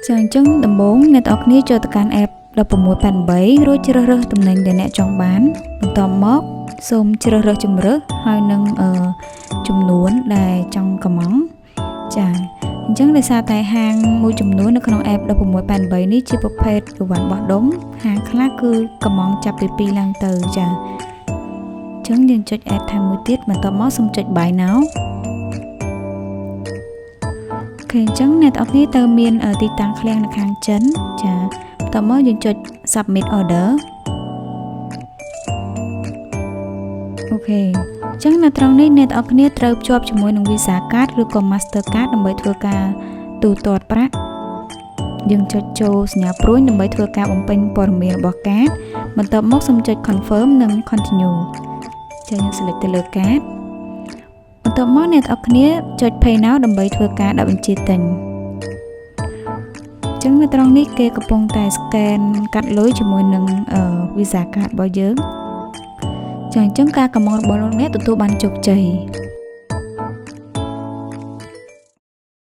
ចាអញ្ចឹងដំបូងអ្នកទាំងអស់គ្នាចូលទៅកាន់ app 1688រួចជ្រើសរើសតំណែងដែលអ្នកចង់បានបន្ទាប់មកសូមជ្រើសរើសជម្រើសហើយនឹងចំនួនដែលចង់កម្មង់ចាអញ្ចឹងដោយសារតែហាងមួយចំនួននៅក្នុង app 1688នេះជាប្រភេទអីវ៉ាន់បោះដុំហាងខ្លះគឺកម្មង់ចាប់ពី2ឡើងទៅចាអញ្ចឹងយើងចុច add ថែមមួយទៀតបន្ទាប់មកសូមចុច buy now អញ្ចឹងអ្នកទាំងអស់គ្នាទៅមានទីតាំងឃ្លាំងនៅខាងចិនចាបន្ទាប់មកយើងចុច submit order អូខេអញ្ចឹងនៅត្រង់នេះអ្នកទាំងអស់គ្នាត្រូវភ្ជាប់ជាមួយនឹង Visa Card ឬក៏ Master Card ដើម្បីធ្វើការទូទាត់ប្រាក់យើងចុចចូលសញ្ញាព្រួយដើម្បីធ្វើការបំពេញព័ត៌មានរបស់កាតបន្ទាប់មកសូមចុច confirm និង continue ចាយើង select ទៅលើកាតបន្ទាប់មកអ្នកទាំងអស់គ្នាចុច Pay Now ដើម្បីធ្វើការដាក់បញ្ជាទិញអញ្ចឹងនៅត្រង់នេះគេកំពុងតែ scan កាត់លុយជាមួយនឹងVisa Card របស់យើងចាអញ្ចឹងការកម្មង់របស់លោកអ្នកទទួលបានជោគជ័យ